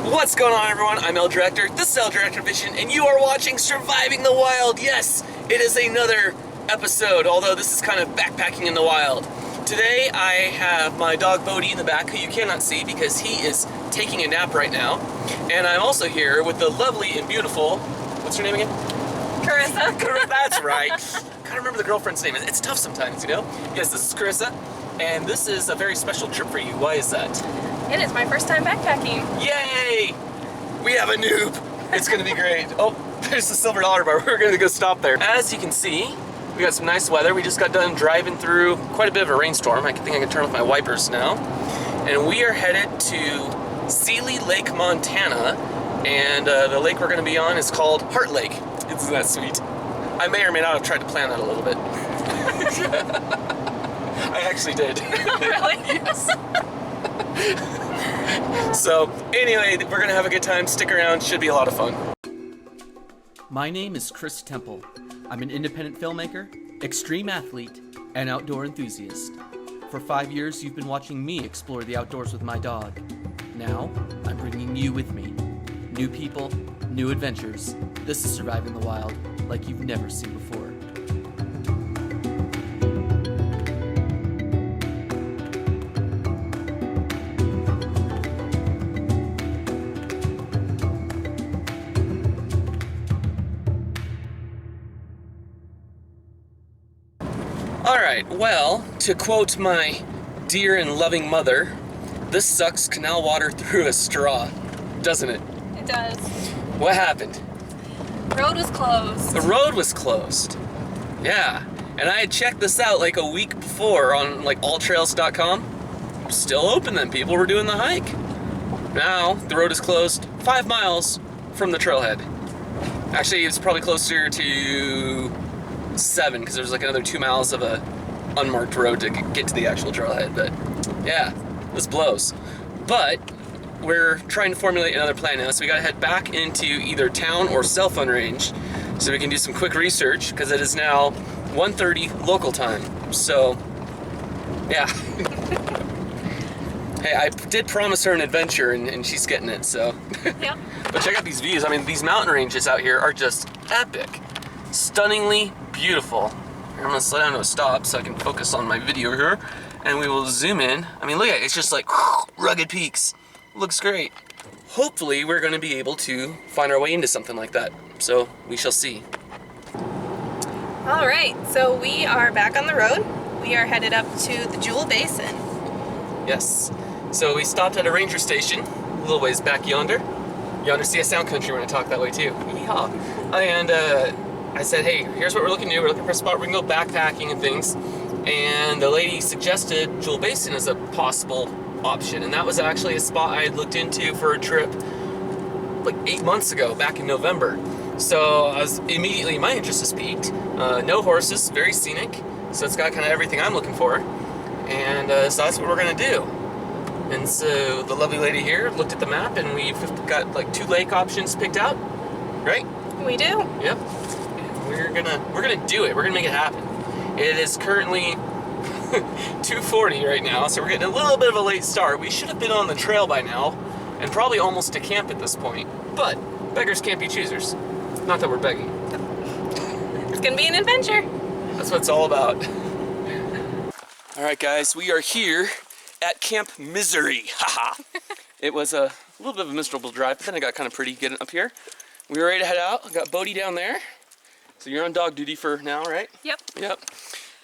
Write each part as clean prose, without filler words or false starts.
What's going on, everyone? I'm El Director, this is El Director Vision, and you are watching Surviving the Wild. Yes, it is another episode, although this is kind of backpacking in the wild. Today I have my dog Bodhi in the back, who you cannot see because he is taking a nap right now. And I'm also here with the lovely and beautiful, what's her name again? Carissa. That's right. Gotta remember the girlfriend's name. It's tough sometimes, you know? Yes, this is Carissa, and this is a very special trip for you. Why is that? It is my first time backpacking. Yay! We have a noob. It's gonna be great. Oh, there's the silver dollar bar. We're gonna go stop there. As you can see, we got some nice weather. We just got done driving through quite a bit of a rainstorm. I think I can turn off my wipers now. And we are headed to Sealy Lake, Montana. And the lake we're gonna be on is called Heart Lake. Isn't that sweet? I may or may not have tried to plan that a little bit. I actually did. Really? Yes. So, anyway, we're gonna have a good time. Stick around, should be a lot of fun. My name is Chris Temple. I'm an independent filmmaker, extreme athlete, and outdoor enthusiast. For 5 years, you've been watching me explore the outdoors with my dog. Now, I'm bringing you with me. New people, new adventures. This is Surviving the Wild, like you've never seen before. Alright, well, to quote my dear and loving mother, this sucks canal water through a straw, doesn't it? It does. What happened? Road was closed. The road was closed. Yeah, and I had checked this out like a week before on like alltrails.com. Still open then, people were doing the hike. Now, the road is closed 5 miles from the trailhead. Actually, it's probably closer to 7 because there's like another 2 miles of a unmarked road to get to the actual trailhead. But yeah, this blows. But we're trying to formulate another plan now, so we gotta head back into either town or cell phone range so we can do some quick research because it is now 1:30 local time. So yeah. Hey, I did promise her an adventure and she's getting it, so. Yep. But check out these views. I mean, these mountain ranges out here are just epic. Stunningly beautiful. I'm gonna slow down to a stop so I can focus on my video here, and we will zoom in. I mean, look at it, it's just like rugged peaks. Looks great. Hopefully, we're gonna be able to find our way into something like that. So, we shall see. All right, so we are back on the road. We are headed up to the Jewel Basin. Yes. So, we stopped at a ranger station, a little ways back yonder. Yonder, see, a sound country when I talk that way too. Yeehaw. And, I said, hey, here's what we're looking to do. We're looking for a spot where we can go backpacking and things. And the lady suggested Jewel Basin as a possible option. And that was actually a spot I had looked into for a trip like 8 months ago, back in November. So I was immediately, my interest is piqued. No horses, very scenic. So it's got kind of everything I'm looking for. And so that's what we're gonna do. And so the lovely lady here looked at the map and we've got like 2 lake options picked out, right? We do. Yep. We're gonna do it. We're gonna make it happen. It is currently 2:40 right now, so we're getting a little bit of a late start. We should have been on the trail by now, and probably almost to camp at this point. But beggars can't be choosers. Not that we're begging. It's gonna be an adventure. That's what it's all about. All right, guys, we are here at Camp Misery. Haha. It was a little bit of a miserable drive, but then it got kind of pretty getting up here. We were ready to head out. I got Bodhi down there. So you're on dog duty for now, right? Yep. Yep.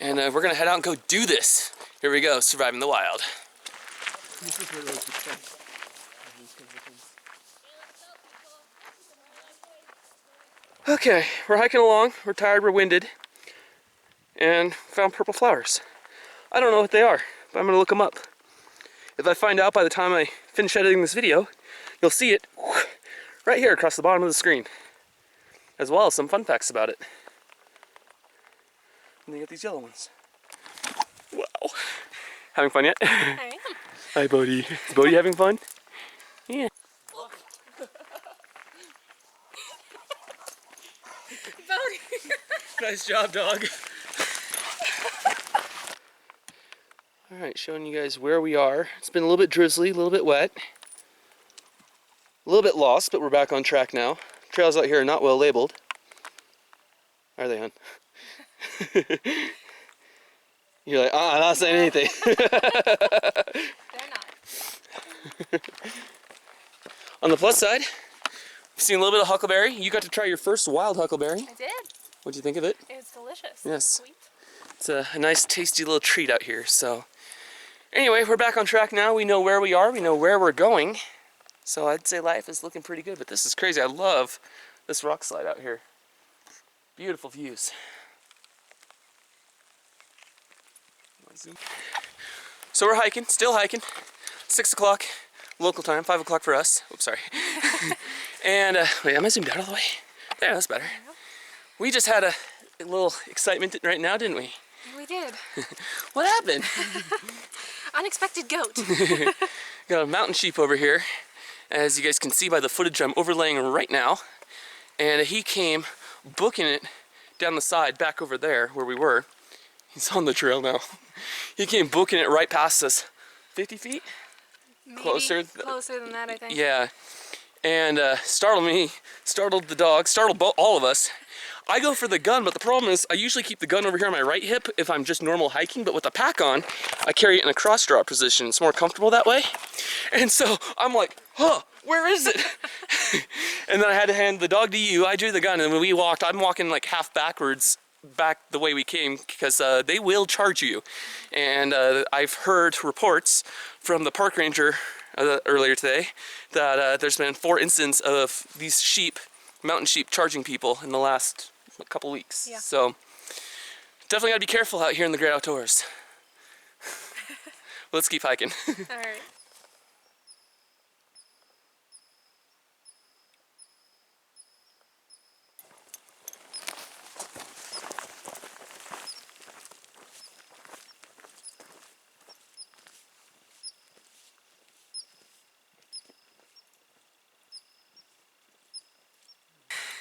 And we're gonna head out and go do this. Here we go, Surviving the Wild. Okay, we're hiking along. We're tired, we're winded, and found purple flowers. I don't know what they are, but I'm gonna look them up. If I find out by the time I finish editing this video, you'll see it right here across the bottom of the screen, as well as some fun facts about it. And they got these yellow ones. Wow. Having fun yet? I am. Hi, Bodhi. Is Bodhi having fun? Yeah. Bodhi. Nice job, dog. Alright, showing you guys where we are. It's been a little bit drizzly, a little bit wet. A little bit lost, but we're back on track now. Trails out here are not well labeled. Are they, hon? You're like, I'm not saying anything. They're not. On the plus side, we've seen a little bit of huckleberry. You got to try your first wild huckleberry. I did. What'd you think of it? It's delicious. Yes. Sweet. It's a nice, tasty little treat out here. So, anyway, we're back on track now. We know where we are. We know where we're going. So I'd say life is looking pretty good. But this is crazy. I love this rock slide out here. Beautiful views. So we're hiking, still hiking. 6 o'clock local time, 5 o'clock for us. Oops, sorry. And wait, am I zoomed out all the way? There, that's better. We just had a little excitement right now, didn't we? We did. What happened? Unexpected goat. Got a mountain sheep over here, as you guys can see by the footage I'm overlaying right now. And he came booking it down the side, back over there where we were. He's on the trail now. He came booking it right past us. 50 feet? Maybe Closer than that, I think. Yeah. And startled me, startled the dog, startled all of us. I go for the gun, but the problem is I usually keep the gun over here on my right hip if I'm just normal hiking, but with the pack on, I carry it in a cross draw position. It's more comfortable that way. And so I'm like, huh, where is it? And then I had to hand the dog to you. I drew the gun, and when we walked, I'm walking like half backwards back the way we came, because they will charge you. And I've heard reports from the park ranger earlier today that there's been 4 incidents of these sheep, mountain sheep, charging people in the last couple weeks. Yeah. So definitely gotta be careful out here in the great outdoors. Let's keep hiking. All right.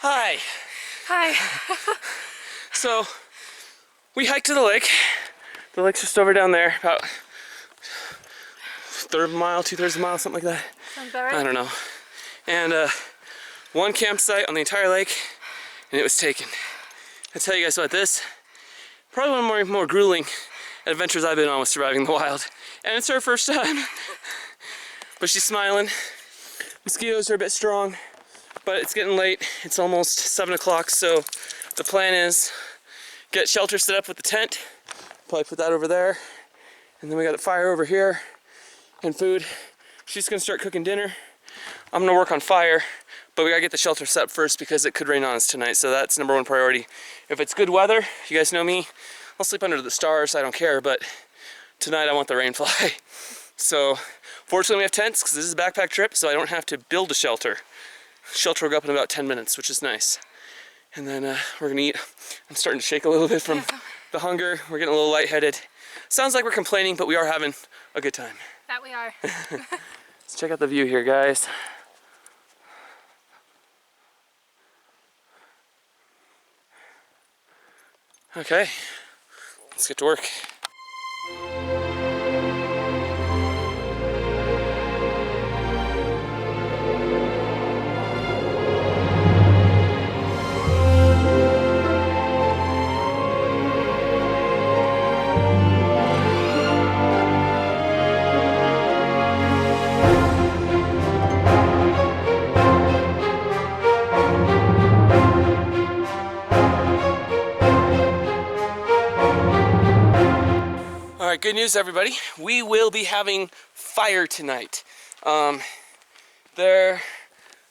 Hi. Hi. So we hiked to the lake. The lake's just over down there, about a third of a mile, 2/3 of a mile, something like that. Sounds about right. I don't know. And one campsite on the entire lake, and it was taken. I tell you guys about this. Probably one of the more grueling adventures I've been on with surviving in the wild. And it's her first time. But she's smiling. Mosquitoes are a bit strong, but it's getting late. It's almost 7 o'clock, so the plan is get shelter set up with the tent. Probably put that over there. And then we got a fire over here and food. She's gonna start cooking dinner. I'm gonna work on fire, but we gotta get the shelter set up first because it could rain on us tonight, so that's #1 priority. If it's good weather, you guys know me, I'll sleep under the stars, I don't care, but tonight I want the rain fly. So, fortunately we have tents because this is a backpack trip, so I don't have to build a shelter. Shelter will go up in about 10 minutes, which is nice. And then we're gonna eat. I'm starting to shake a little bit from the hunger. We're getting a little lightheaded. Sounds like we're complaining, but we are having a good time. That we are. Let's check out the view here, guys. Okay, let's get to work. Alright, good news everybody. We will be having fire tonight. There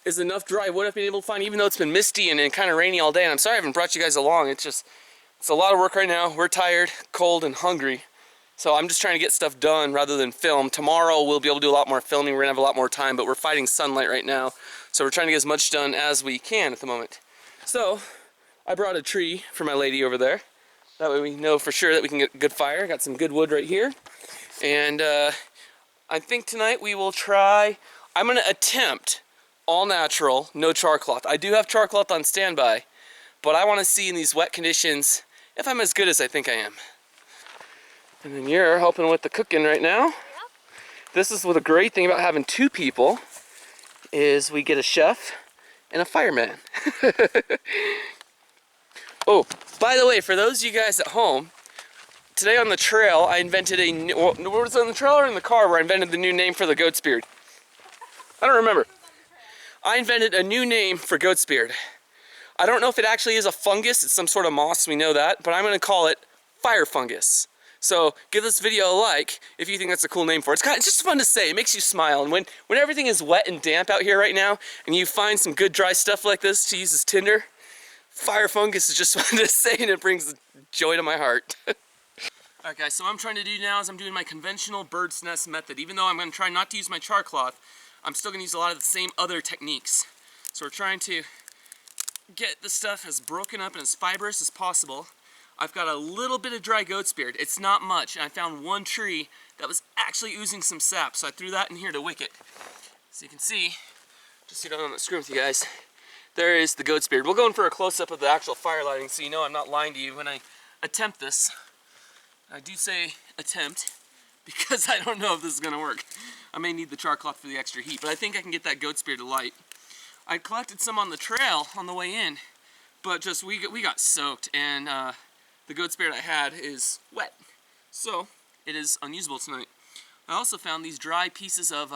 is enough dry wood I've been able to find, even though it's been misty and kind of rainy all day. And I'm sorry I haven't brought you guys along. It's a lot of work right now. We're tired, cold, and hungry. So I'm just trying to get stuff done rather than film. Tomorrow we'll be able to do a lot more filming. We're gonna have a lot more time, but we're fighting sunlight right now. So we're trying to get as much done as we can at the moment. So I brought a tree for my lady over there. That way we know for sure that we can get good fire. Got some good wood right here. And I think tonight we will try, I'm gonna attempt all natural, no char cloth. I do have char cloth on standby, but I wanna see in these wet conditions if I'm as good as I think I am. And then you're helping with the cooking right now. Yep. This is what a great thing about having 2 people is we get a chef and a fireman. Oh, by the way, for those of you guys at home, today on the trail I invented a new, was it on the trail or in the car where I invented the new name for the goat's beard? I don't remember. I invented a new name for goat's beard. I don't know if it actually is a fungus, it's some sort of moss, we know that, but I'm gonna call it fire fungus. So give this video a like if you think that's a cool name for it. It's just fun to say, it makes you smile. And when everything is wet and damp out here right now, and you find some good dry stuff like this to use as tinder, fire fungus is just fun to say, and it brings joy to my heart. Alright guys, so what I'm trying to do now is I'm doing my conventional bird's nest method. Even though I'm going to try not to use my char cloth, I'm still going to use a lot of the same other techniques. So we're trying to get the stuff as broken up and as fibrous as possible. I've got a little bit of dry goat's beard. It's not much, and I found one tree that was actually oozing some sap, so I threw that in here to wick it. So you can see, just so you don't know on the screen with you guys, there is the goat's beard. We'll go in for a close-up of the actual fire lighting so you know I'm not lying to you when I attempt this. I do say attempt because I don't know if this is going to work. I may need the char cloth for the extra heat, but I think I can get that goat's beard to light. I collected some on the trail on the way in, but just we got soaked, and the goat's beard I had is wet, so it is unusable tonight. I also found these dry pieces of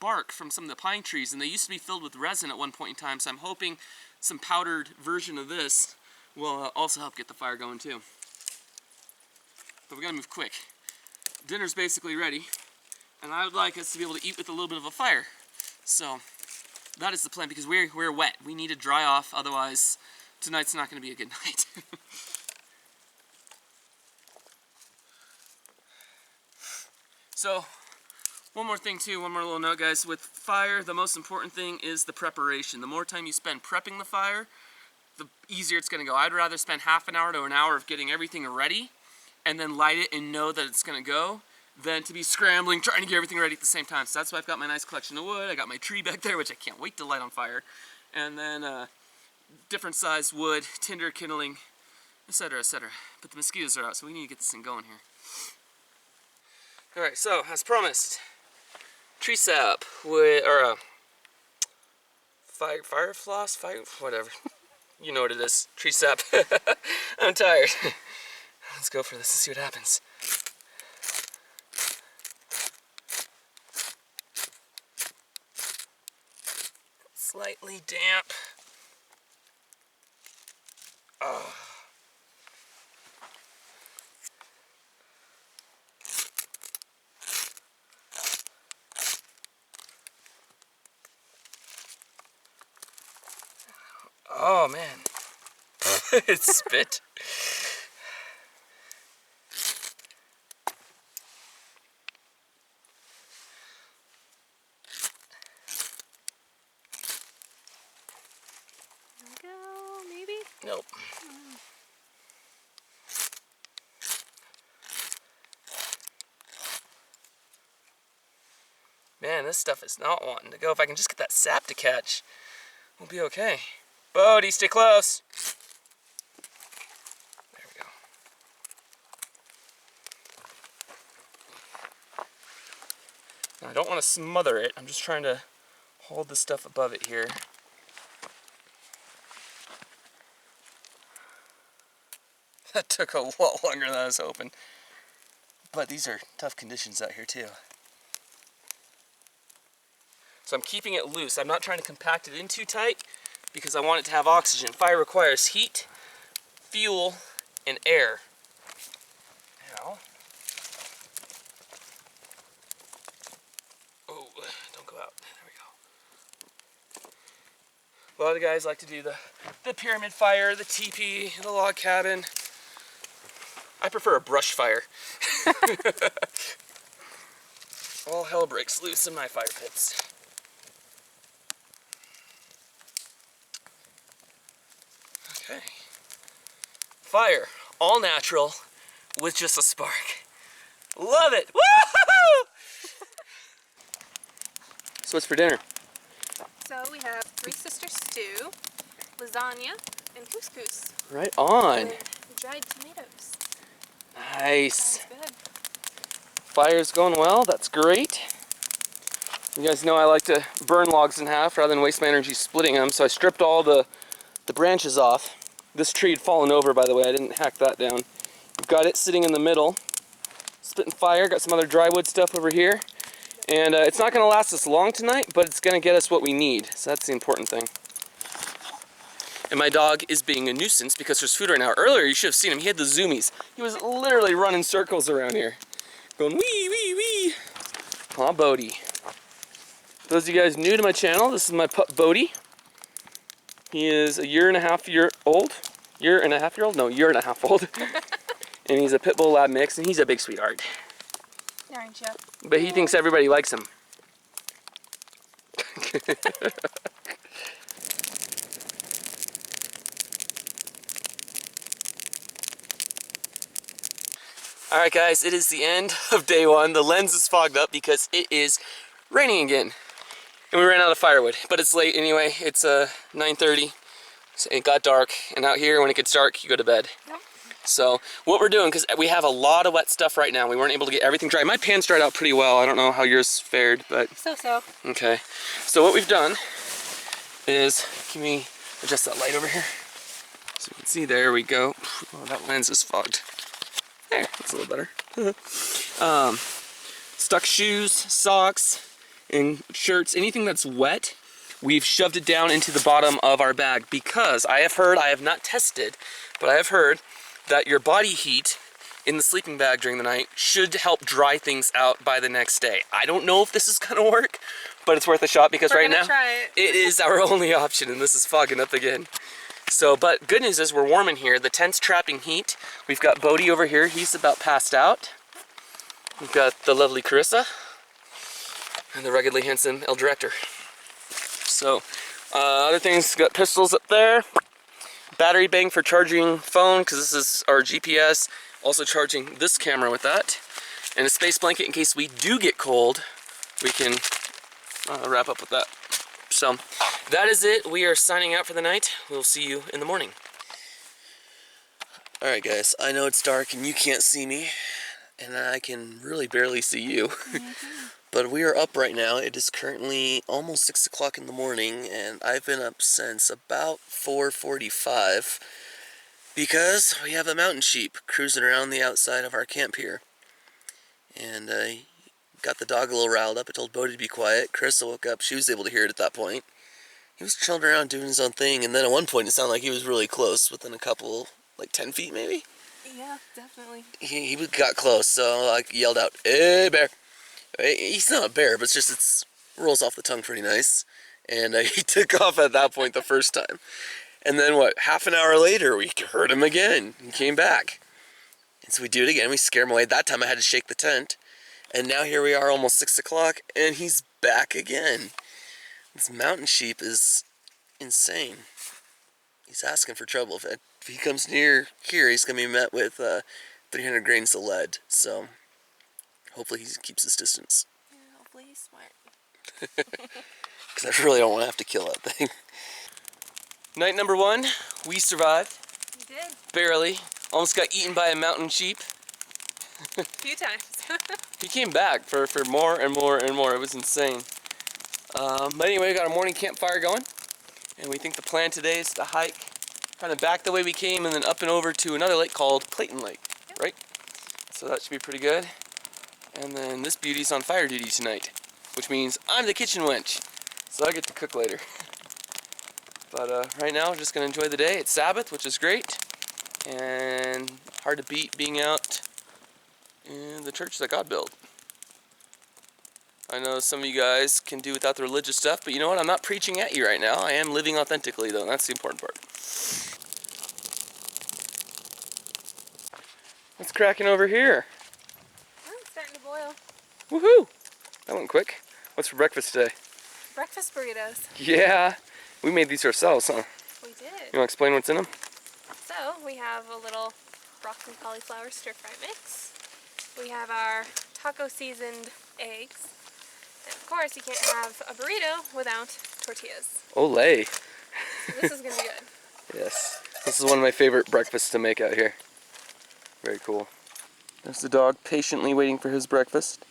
bark from some of the pine trees, and they used to be filled with resin at one point in time, so I'm hoping some powdered version of this will also help get the fire going too. But we gotta move quick. Dinner's basically ready, and I would like us to be able to eat with a little bit of a fire. So that is the plan, because we're wet. We need to dry off, otherwise tonight's not gonna be a good night. So, one more thing too, one more little note guys. With fire, the most important thing is the preparation. The more time you spend prepping the fire, the easier it's gonna go. I'd rather spend half an hour to an hour of getting everything ready and then light it and know that it's gonna go than to be scrambling, trying to get everything ready at the same time. So that's why I've got my nice collection of wood. I got my tree back there, which I can't wait to light on fire. And then different size wood, tinder, kindling, etc., etc. But the mosquitoes are out, so we need to get this thing going here. Alright, so as promised, tree sap with, or fire floss, whatever. You know what it is, tree sap. I'm tired. Let's go for this and see what happens. Slightly damp. Oh. Oh man, it spit. There we go, maybe? Nope. Man, this stuff is not wanting to go. If I can just get that sap to catch, we'll be okay. Bodhi, stay close. There we go. Now, I don't want to smother it. I'm just trying to hold the stuff above it here. That took a lot longer than I was hoping. But these are tough conditions out here too. So I'm keeping it loose. I'm not trying to compact it in too tight because I want it to have oxygen. Fire requires heat, fuel, and air. Now, oh, don't go out. There we go. A lot of guys like to do the pyramid fire, the teepee, the log cabin. I prefer a brush fire. All hell breaks loose in my fire pits. Okay. Fire, all natural, with just a spark. Love it! Woo-hoo-hoo! So what's for dinner? So we have Three Sister stew, lasagna, and couscous. Right on. With dried tomatoes. Nice. Sounds good. Fire's going well, that's great. You guys know I like to burn logs in half rather than waste my energy splitting them, so I stripped all the branches off. This tree had fallen over, by the way, I didn't hack that down. We've got it sitting in the middle, spitting fire, got some other drywood stuff over here. And it's not gonna last us long tonight, but it's gonna get us what we need, so that's the important thing. And my dog is being a nuisance because there's food right now. Earlier, you should have seen him, he had the zoomies. He was literally running circles around here, going wee, wee, wee. Aw, Bodhi. For those of you guys new to my channel, this is my pup Bodhi. He is a year and a half old. No, year and a half old. And he's a pit bull lab mix, and he's a big sweetheart. Aren't you? But he thinks everybody likes him. Alright guys, it is the end of day one. The lens is fogged up because it is raining again. And we ran out of firewood, but it's late anyway. It's 9:30, so it got dark. And out here, when it gets dark, you go to bed. Yep. So what we're doing, because we have a lot of wet stuff right now, we weren't able to get everything dry. My pants dried out pretty well. I don't know how yours fared, but... So-so. Okay. So what we've done is, can we adjust that light over here? So you can see, there we go. Oh, that lens is fogged. There, that's a little better. Stuck shoes, socks, and shirts, anything that's wet, we've shoved it down into the bottom of our bag because I have heard, I have not tested, but I have heard that your body heat in the sleeping bag during the night should help dry things out by the next day. I don't know if this is gonna work, but it's worth a shot because right now it is our only option, and this is fogging up again. So, but good news is we're warm in here. The tent's trapping heat. We've got Bodhi over here. He's about passed out. We've got the lovely Carissa and the ruggedly handsome El Director. So, other things, got pistols up there. Battery bank for charging phone, because this is our GPS. Also charging this camera with that. And a space blanket in case we do get cold. We can wrap up with that. So, that is it. We are signing out for the night. We'll see you in the morning. Alright guys, I know it's dark and you can't see me. And I can really barely see you. But we are up right now. It is currently almost 6 o'clock in the morning, and I've been up since about 4:45 because we have a mountain sheep cruising around the outside of our camp here. And I got the dog a little riled up. I told Bodhi to be quiet. Chris woke up. She was able to hear it at that point. He was chilling around doing his own thing, and then at one point it sounded like he was really close, within a couple, like 10 feet maybe? Yeah, definitely. He got close, so I yelled out, "Hey, bear!" He's not a bear, but it's just, rolls off the tongue pretty nice. And he took off at that point the first time. And then what, half an hour later, we heard him again. He came back. And so we do it again, we scare him away. That time I had to shake the tent. And now here we are, almost 6 o'clock, and he's back again. This mountain sheep is insane. He's asking for trouble. If he comes near here, he's going to be met with 300 grains of lead. So hopefully he keeps his distance. Yeah, hopefully he's smart. Because I really don't want to have to kill that thing. Night number one, we survived. We did. Barely. Almost got eaten by a mountain sheep. A few times. He came back for more and more and more. It was insane. But anyway, we got a morning campfire going. And we think the plan today is to hike kind of back the way we came and then up and over to another lake called Clayton Lake, yep. Right? So that should be pretty good. And then this beauty's on fire duty tonight, which means I'm the kitchen wench. So I get to cook later. But right now, we're just going to enjoy the day. It's Sabbath, which is great. And hard to beat being out in the church that God built. I know some of you guys can do without the religious stuff, but you know what? I'm not preaching at you right now. I am living authentically, though, and that's the important part. What's cracking over here? Oh, it's starting to boil. Woohoo! That went quick. What's for breakfast today? Breakfast burritos. Yeah, we made these ourselves, huh? We did. You want to explain what's in them? So, we have a little broccoli cauliflower stir-fry mix. We have our taco seasoned eggs. And of course, you can't have a burrito without tortillas. Olay. So this is going to be good. Yes. This is one of my favorite breakfasts to make out here. Very cool. There's the dog patiently waiting for his breakfast.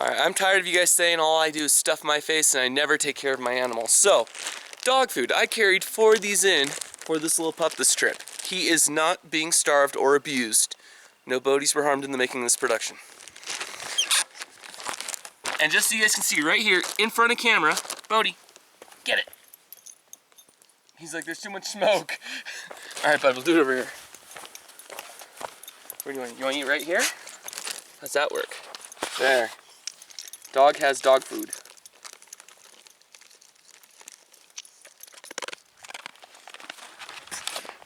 Alright, I'm tired of you guys saying all I do is stuff my face and I never take care of my animals. So, dog food. I carried 4 of these in for this little pup this trip. He is not being starved or abused. No Bodhies were harmed in the making of this production. And just so you guys can see right here in front of camera, Bodhi, get it. He's like, there's too much smoke. Alright, bud, we'll do it over here. What are you doing? You want to eat right here? How's that work? There. Dog has dog food.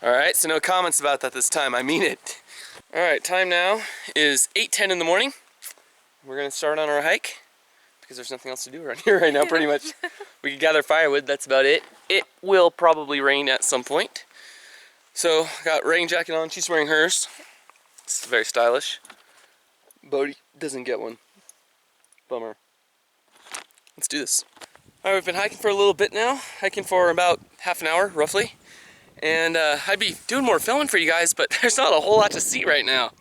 Alright, so no comments about that this time. I mean it. Alright, time now is 8:10 in the morning. We're going to start on our hike because there's nothing else to do around here right now, pretty much. We can gather firewood, that's about it. It will probably rain at some point. So, got rain jacket on. She's wearing hers. It's very stylish. Bodhi doesn't get one. Bummer. Let's do this. Alright, we've been hiking for a little bit now. Hiking for about half an hour, roughly. And I'd be doing more filming for you guys, but there's not a whole lot to see right now.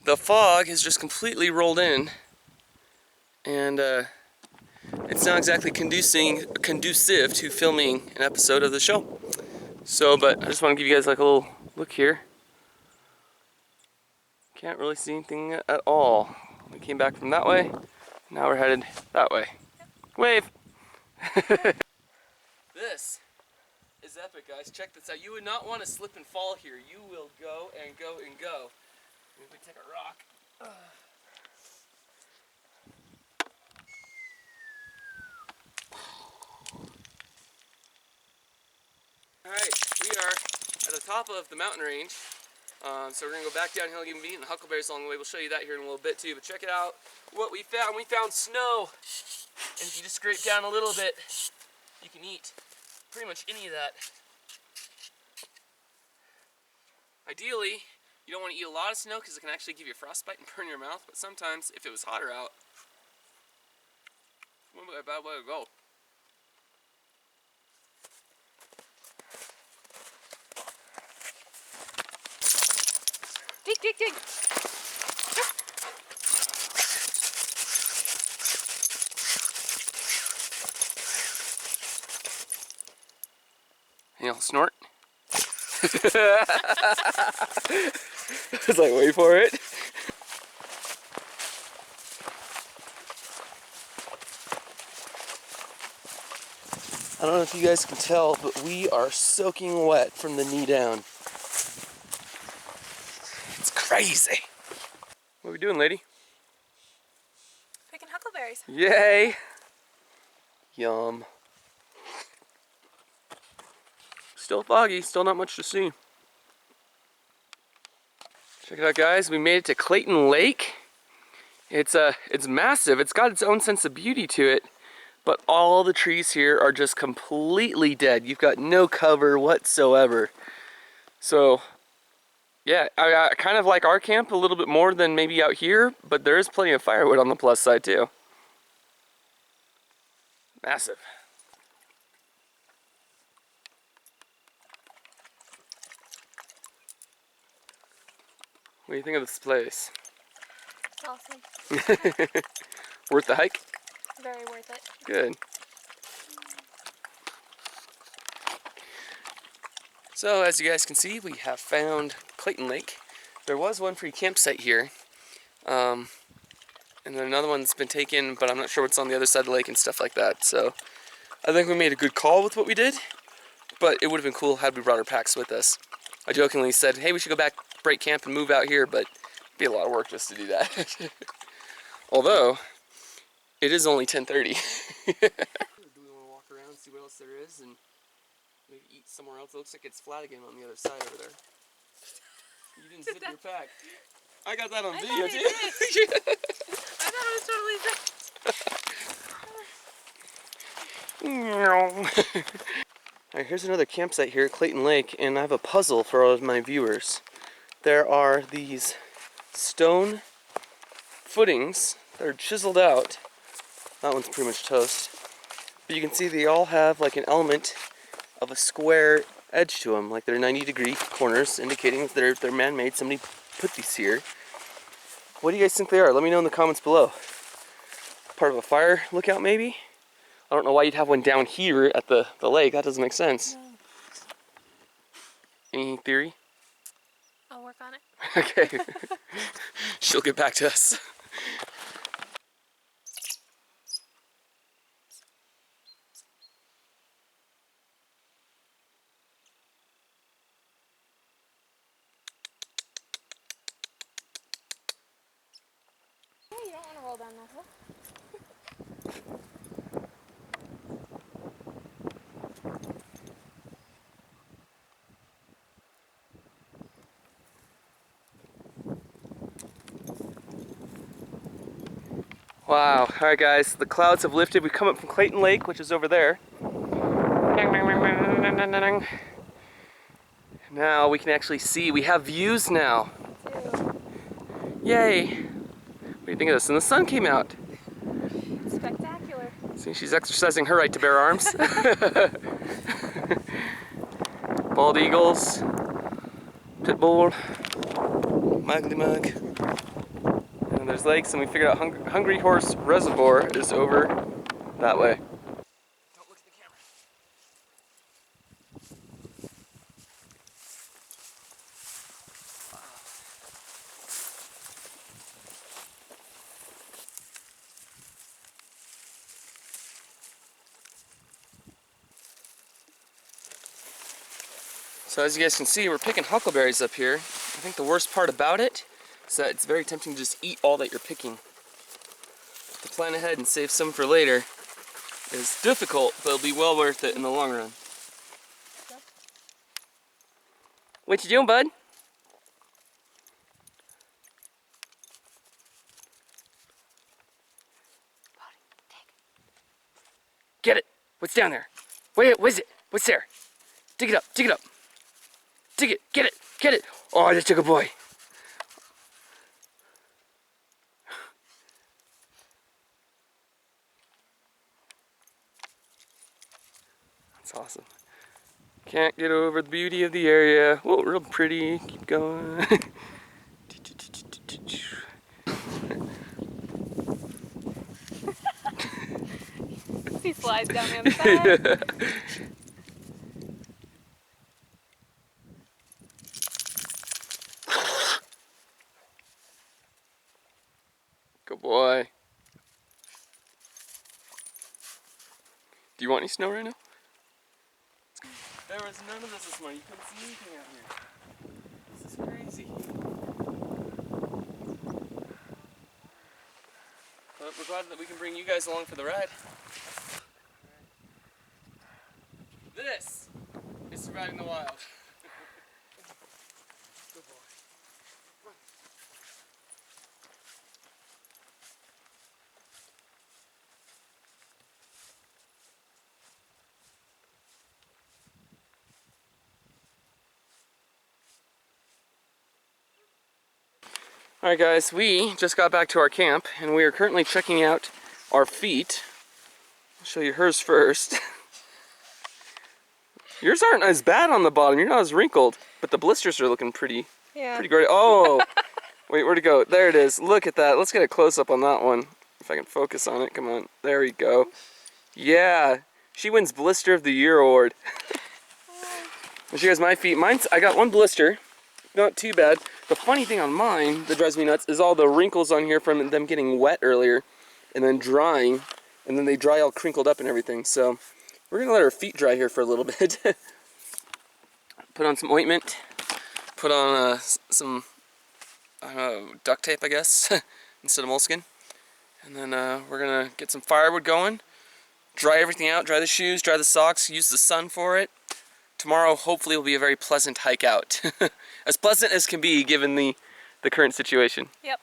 The fog has just completely rolled in. And it's not exactly conducive to filming an episode of the show. So, but I just want to give you guys like a little look here. Can't really see anything at all. We came back from that way. Now we're headed that way. Wave! This is epic, guys. Check this out. You would not want to slip and fall here. You will go and go and go. Maybe we take a rock. Alright, we are at the top of the mountain range. So we're going to go back downhill and get the huckleberries along the way. We'll show you that here in a little bit too. But check it out what we found. We found snow. And if you just scrape down a little bit, you can eat pretty much any of that. Ideally, you don't want to eat a lot of snow because it can actually give you frostbite and burn your mouth. But sometimes, if it was hotter out, it wouldn't be a bad way to go. Dig, dig, dig. You know, snort. I was like, wait for it. I don't know if you guys can tell, but we are soaking wet from the knee down. It's crazy. What are we doing, lady? Picking huckleberries. Yay! Yum. Still foggy, still not much to see. Check it out, guys. We made it to Clayton Lake. It's massive. It's got its own sense of beauty to it, but all the trees here are just completely dead. You've got no cover whatsoever. So, yeah, I kind of like our camp a little bit more than maybe out here, but there is plenty of firewood on the plus side too. Massive. What do you think of this place? Awesome. Worth the hike? Very worth it. Good. So as you guys can see, we have found Clayton Lake. There was one free campsite here. And then another one's been taken, but I'm not sure what's on the other side of the lake and stuff like that. So I think we made a good call with what we did, but it would have been cool had we brought our packs with us. I jokingly said, hey, we should go back, break camp, and move out here, but it'd be a lot of work just to do that. Although, it is only 10:30. Do we want to walk around and see what else there is and maybe eat somewhere else? It looks like it's flat again on the other side over there. You didn't zip your pack. I got that on video too. I thought it was totally zipped. Alright, here's another campsite here at Clayton Lake, and I have a puzzle for all of my viewers. There are these stone footings that are chiseled out. That one's pretty much toast. But you can see they all have like an element of a square edge to them, like they're 90-degree corners, indicating that they're man-made. Somebody put these here. What do you guys think they are? Let me know in the comments below. part of a fire lookout maybe. I don't know why you'd have one down here at the lake. That doesn't make sense. No. Any theory? I'll work on it. Okay. She'll get back to us. Hey, you don't want to roll down that hill. Wow. All right, guys. The clouds have lifted. We come up from Clayton Lake, which is over there. Now we can actually see. We have views now. Yay. What do you think of this? And the sun came out. Spectacular. See, she's exercising her right to bear arms. Bald eagles, pit bull, mugly mug. And there's lakes, and we figured out Hungry Horse Reservoir is over that way. Don't look at the camera. So as you guys can see, we're picking huckleberries up here. I think the worst part about it is that it's very tempting to just eat all that you're picking. To plan ahead and save some for later is difficult, but it'll be well worth it in the long run. What you doing, bud? Get it! What's down there? Wait, what is it? What's there? Dig it up, dig it up. Dig it, get it! Oh, that's a good boy. That's awesome. Can't get over the beauty of the area. Whoa, real pretty. Keep going. He slides down the other side. Good boy. Do you want any snow right now? There was none of this morning. You couldn't see anything out here. This is crazy. But we're glad that we can bring you guys along for the ride. This is surviving the wild. Good boy. Alright guys, we just got back to our camp and we are currently checking out our feet. I'll show you hers first. Yours aren't as bad on the bottom, you're not as wrinkled, but the blisters are looking pretty great. Oh, wait, where'd it go? There it is. Look at that. Let's get a close-up on that one. If I can focus on it, come on. There we go. Yeah, she wins Blister of the Year award. I'll show you guys my feet. I got one blister. Not too bad. The funny thing on mine that drives me nuts is all the wrinkles on here from them getting wet earlier and then drying, and then they dry all crinkled up and everything. So we're gonna let our feet dry here for a little bit. Put on some ointment, put on some duct tape, I guess, instead of moleskin, and then we're gonna get some firewood going, dry everything out, dry the shoes, dry the socks, use the sun for it. Tomorrow hopefully will be a very pleasant hike out. As pleasant as can be given the current situation. Yep.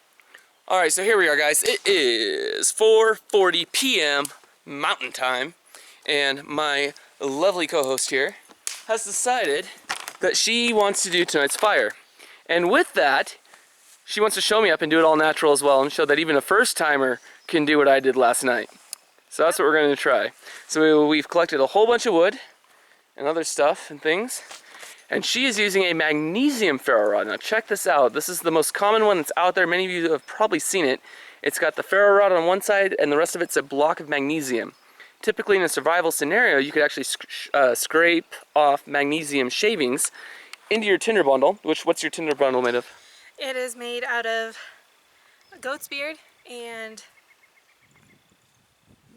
Alright, so here we are guys. It is 4:40 p.m. Mountain Time, and my lovely co-host here has decided that she wants to do tonight's fire. And with that, she wants to show me up and do it all natural as well, and show that even a first timer can do what I did last night. So that's what we're going to try. So we've collected a whole bunch of wood and other stuff and things. And she is using a magnesium ferro rod. Now check this out. This is the most common one that's out there. Many of you have probably seen it. It's got the ferro rod on one side and the rest of it's a block of magnesium. Typically in a survival scenario, you could actually scrape off magnesium shavings into your tinder bundle. What's your tinder bundle made of? It is made out of goat's beard and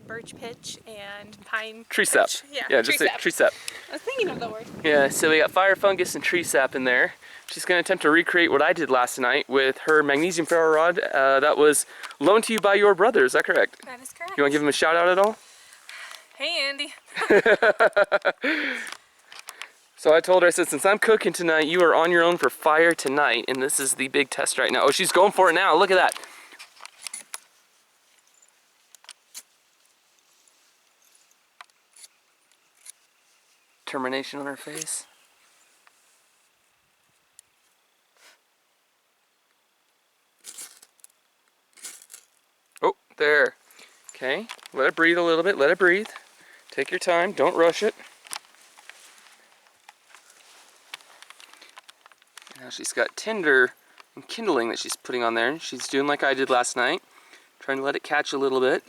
birch pitch and pine Tree sap. pitch. Yeah, Yeah, just say tree sap. I was thinking of the word. Yeah, so we got fire fungus and tree sap in there. She's going to attempt to recreate what I did last night with her magnesium ferro rod that was loaned to you by your brother. Is that correct? That is correct. You want to give him a shout out at all? Hey, Andy. So I told her, I said, since I'm cooking tonight, you are on your own for fire tonight, and this is the big test right now. Oh, she's going for it now. Look at that. Determination on her face. Oh, there. Okay, let it breathe a little bit. Let it breathe. Take your time. Don't rush it. Now she's got tinder and kindling that she's putting on there. She's doing like I did last night, trying to let it catch a little bit.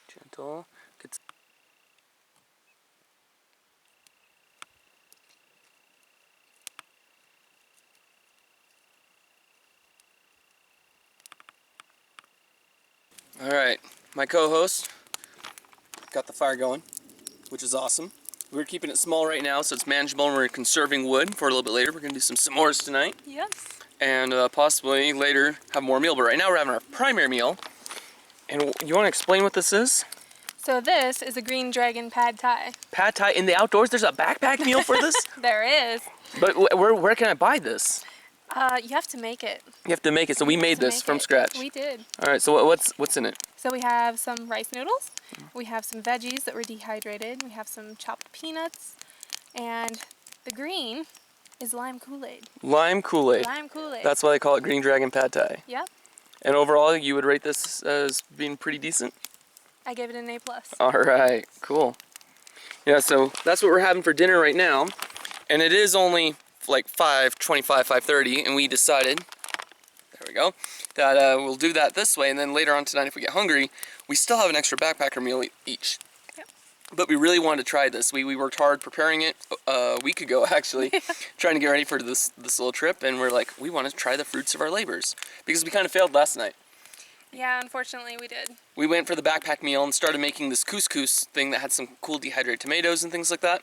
Gentle. Good. All right, my co-host got the fire going, which is awesome. We're keeping it small right now, so it's manageable, and we're conserving wood for a little bit later. We're gonna do some s'mores tonight. Yes. And possibly later have more meal, but right now we're having our primary meal. And you wanna explain what this is? So this is a green dragon pad thai. Pad thai in the outdoors? There's a backpack meal for this? There is. But where can I buy this? You have to make it. You have to make it, so we made this from scratch. We did. All right, so what's in it? So we have some rice noodles, we have some veggies that were dehydrated, we have some chopped peanuts, and the green is lime Kool-Aid. Lime Kool-Aid. Lime Kool-Aid. That's why they call it Green Dragon Pad Thai. Yep. And overall, you would rate this as being pretty decent? I gave it an A+. All right, cool. Yeah, so that's what we're having for dinner right now. And it is only like 5:25, 5:30, and we decided, there we go, that we'll do that this way, and then later on tonight if we get hungry, we still have an extra backpacker meal each. Yep. But we really wanted to try this. We worked hard preparing it a week ago, actually, trying to get ready for this little trip, and we're like, we want to try the fruits of our labors, because we kind of failed last night. Yeah, unfortunately we did. We went for the backpack meal and started making this couscous thing that had some cool dehydrated tomatoes and things like that.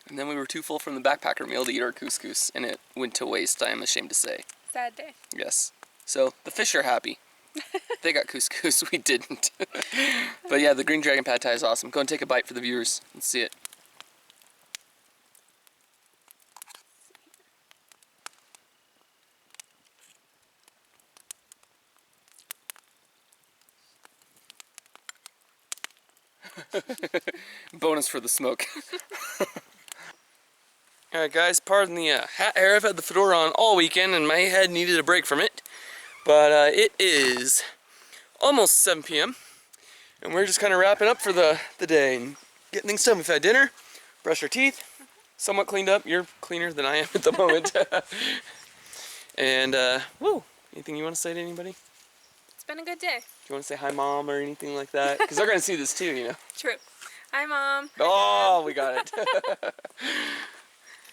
And then we were too full from the backpacker meal to eat our couscous, and it went to waste, I am ashamed to say. Sad day. Yes. So the fish are happy. They got couscous, we didn't. But yeah, the Green Dragon Pad Thai is awesome. Go and take a bite for the viewers. Let's see it. Bonus for the smoke. Alright guys, pardon the hat hair. I've had the fedora on all weekend and my head needed a break from it. But it is almost 7 p.m. and we're just kind of wrapping up for the day and getting things done. We've had dinner, brushed our teeth, somewhat cleaned up. You're cleaner than I am at the moment. And, woo, anything you want to say to anybody? It's been a good day. Do you want to say hi mom or anything like that? Because they're going to see this too, you know. True. Hi Mom. Oh, we got it.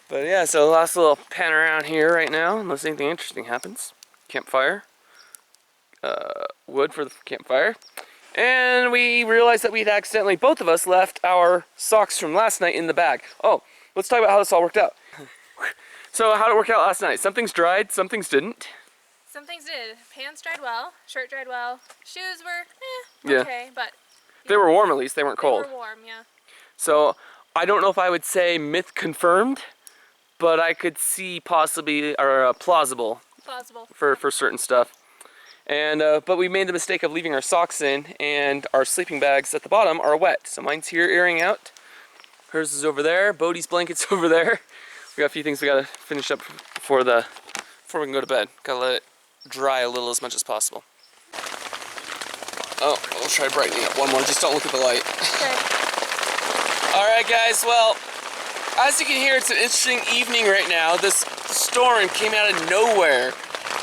But yeah, so last little pan around here right now, unless anything interesting happens. Campfire. Wood for the campfire. And we realized that we'd accidentally, both of us, left our socks from last night in the bag. Oh, let's talk about how this all worked out. So how did it work out last night? Some things dried, some things didn't. Some things did. Pants dried well, shirt dried well, shoes were Yeah. okay, but They were warm at least, they weren't cold. they were warm, yeah. So I don't know if I would say myth confirmed, but I could see possibly, or plausible Plausible. for certain stuff. And but we made the mistake of leaving our socks in, and our sleeping bags at the bottom are wet. So mine's here airing out. Hers is over there. Bodhi's blanket's over there. We got a few things we gotta finish up before we can go to bed. Gotta let it dry a little as much as possible. Oh, we'll try brightening up one more. Just don't look at the light. Okay. Alright guys, well, as you can hear, it's an interesting evening right now. This storm came out of nowhere.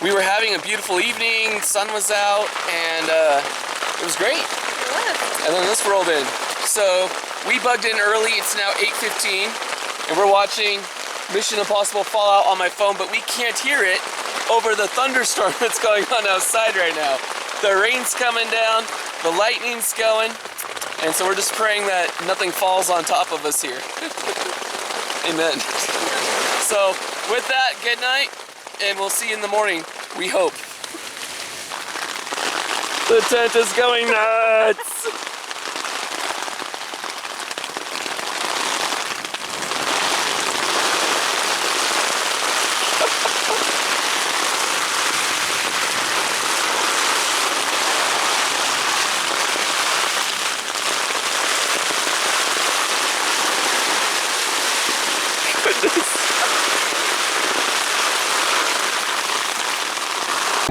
We were having a beautiful evening, sun was out, and it was great. It was. And then this rolled in. So we bugged in early, it's now 8:15, and we're watching Mission Impossible Fallout on my phone, but we can't hear it over the thunderstorm that's going on outside right now. The rain's coming down, the lightning's going, and so we're just praying that nothing falls on top of us here. Amen. So with that, good night, and we'll see you in the morning, we hope. The tent is going nuts!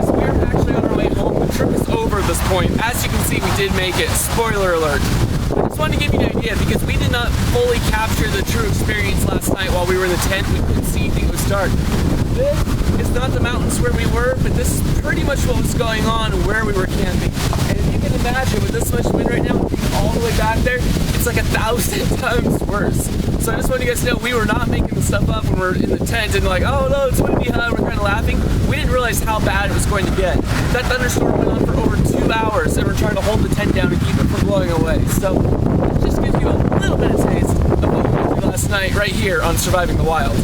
We're actually on our way home. The trip is over at this point. As you can see, we did make it. Spoiler alert. I just wanted to give you an idea because we did not fully capture the true experience last night while we were in the tent. We couldn't see anything. It was dark. This is not the mountains where we were, but this is pretty much what was going on where we were camping. And if you can imagine with this much wind right now, all the way back there, it's like 1,000 times worse. So I just wanted you guys to know we were not making the stuff up when we were in the tent and like, oh no, it's windy, huh? We're kind of laughing. We didn't realize how bad it was going to get. That thunderstorm went on for over 2 hours and we're trying to hold the tent down and keep it from blowing away. So it just gives you a little bit of taste of what we went through last night right here on Surviving the Wild.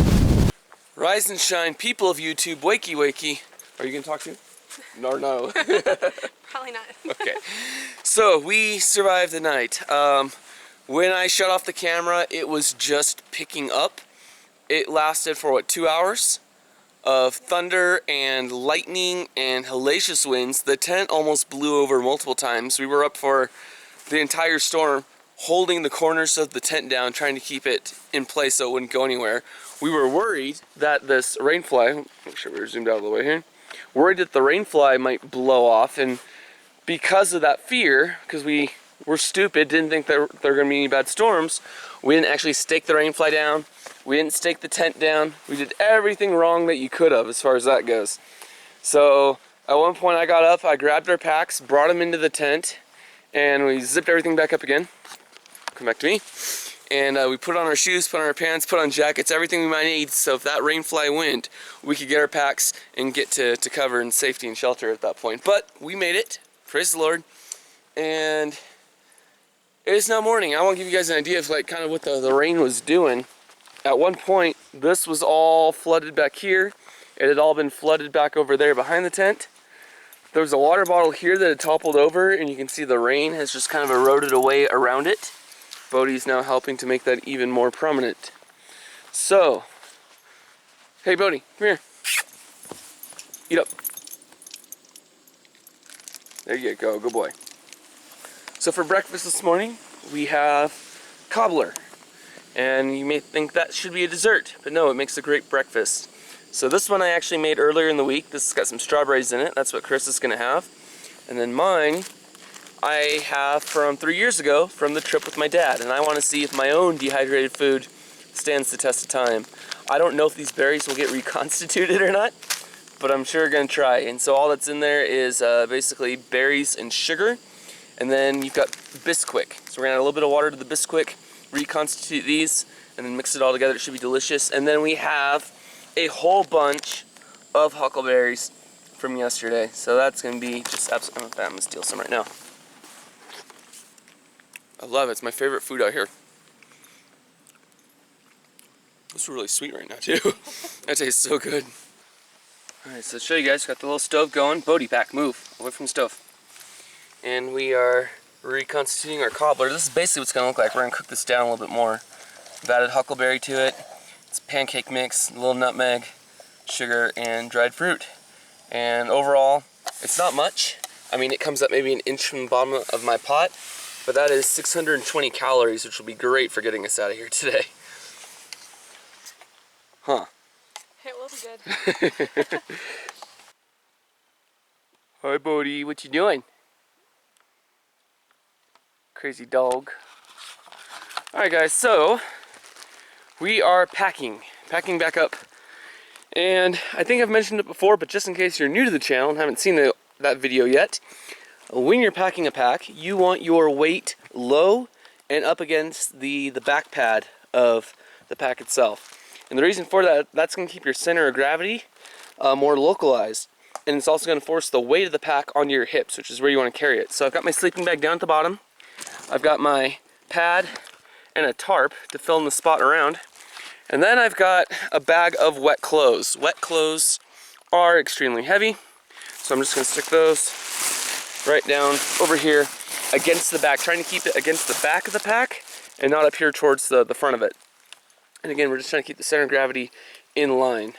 Rise and shine, people of YouTube, wakey wakey. Are you gonna talk to? No. Probably not. Okay. So we survived the night. When I shut off the camera, it was just picking up. It lasted for what, 2 hours of thunder and lightning and hellacious winds. The tent almost blew over multiple times. We were up for the entire storm, holding the corners of the tent down, trying to keep it in place so it wouldn't go anywhere. We were worried that this rainfly, make sure we're zoomed out of the way here, worried that the rainfly might blow off, and because of that fear, because we were stupid, didn't think there were going to be any bad storms, we didn't actually stake the rainfly down, we didn't stake the tent down, we did everything wrong that you could have as far as that goes. So at one point I got up, I grabbed our packs, brought them into the tent, and we zipped everything back up again. Come back to me. And we put on our shoes, put on our pants, put on jackets, everything we might need, so if that rainfly went, we could get our packs and get to cover and safety and shelter at that point. But we made it, praise the Lord, and it is now morning. I want to give you guys an idea of like kind of what the rain was doing. At one point, this was all flooded back here. It had all been flooded back over there behind the tent. There was a water bottle here that had toppled over, and you can see the rain has just kind of eroded away around it. Bodhi's now helping to make that even more prominent. So, hey Bodhi, come here. Eat up. There you go, good boy. So for breakfast this morning, we have cobbler. And you may think that should be a dessert, but no, it makes a great breakfast. So this one I actually made earlier in the week. This has got some strawberries in it. That's what Chris is gonna have. And then mine, I have from 3 years ago from the trip with my dad, and I want to see if my own dehydrated food stands the test of time. I don't know if these berries will get reconstituted or not, but I'm sure going to try. And so all that's in there is basically berries and sugar, and then you've got Bisquick. So we're going to add a little bit of water to the Bisquick, reconstitute these, and then mix it all together. It should be delicious. And then we have a whole bunch of huckleberries from yesterday. So that's going to be just absolutely, I'm going to steal some right now. I love it. It's my favorite food out here. It's really sweet right now too. That tastes so good. Alright, so to show you guys, got the little stove going. Bodhi, back, move, away from the stove. And we are reconstituting our cobbler. This is basically what it's going to look like. We're going to cook this down a little bit more. I've added huckleberry to it. It's pancake mix, a little nutmeg, sugar, and dried fruit. And overall, it's not much. I mean, it comes up maybe an inch from the bottom of my pot. But that is 620 calories, which will be great for getting us out of here today. Huh. It will be good. Hi, Bodhi. What you doing? Crazy dog. Alright guys, so we are packing back up. And I think I've mentioned it before, but just in case you're new to the channel and haven't seen that video yet, when you're packing a pack, you want your weight low and up against the back pad of the pack itself. And the reason for that, that's going to keep your center of gravity more localized. And it's also going to force the weight of the pack onto your hips, which is where you want to carry it. So I've got my sleeping bag down at the bottom. I've got my pad and a tarp to fill in the spot around. And then I've got a bag of wet clothes. Wet clothes are extremely heavy, so I'm just going to stick those right down over here against the back, trying to keep it against the back of the pack and not up here towards the front of it. And again, we're just trying to keep the center of gravity in line.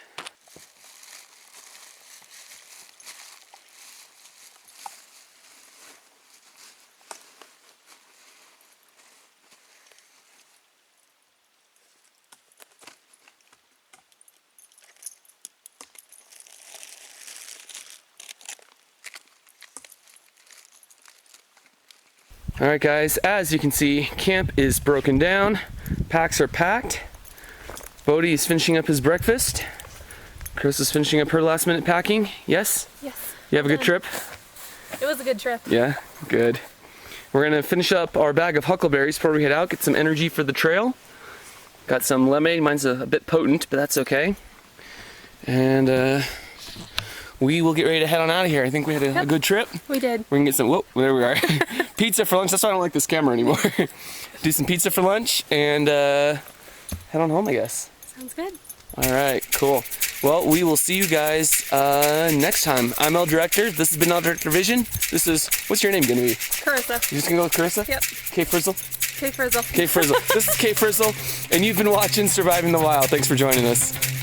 Alright guys, as you can see, camp is broken down, packs are packed, Bodhi is finishing up his breakfast, Chris is finishing up her last minute packing, yes? Yes. You have a good trip? It was a good trip. Yeah, good. We're gonna finish up our bag of huckleberries before we head out, get some energy for the trail. Got some lemonade, mine's a bit potent, but that's okay. And we will get ready to head on out of here. I think we had a good trip. We did. We can get some, whoop, there we are. Pizza for lunch, that's why I don't like this camera anymore. Do some pizza for lunch and head on home, I guess. Sounds good. All right, cool. Well, we will see you guys next time. I'm El Director. This has been El Director Vision. This is, what's your name gonna be? Carissa. You just gonna go with Carissa? Yep. K Frizzle? K Frizzle. K Frizzle. This is K Frizzle, and you've been watching Surviving the Wild. Thanks for joining us.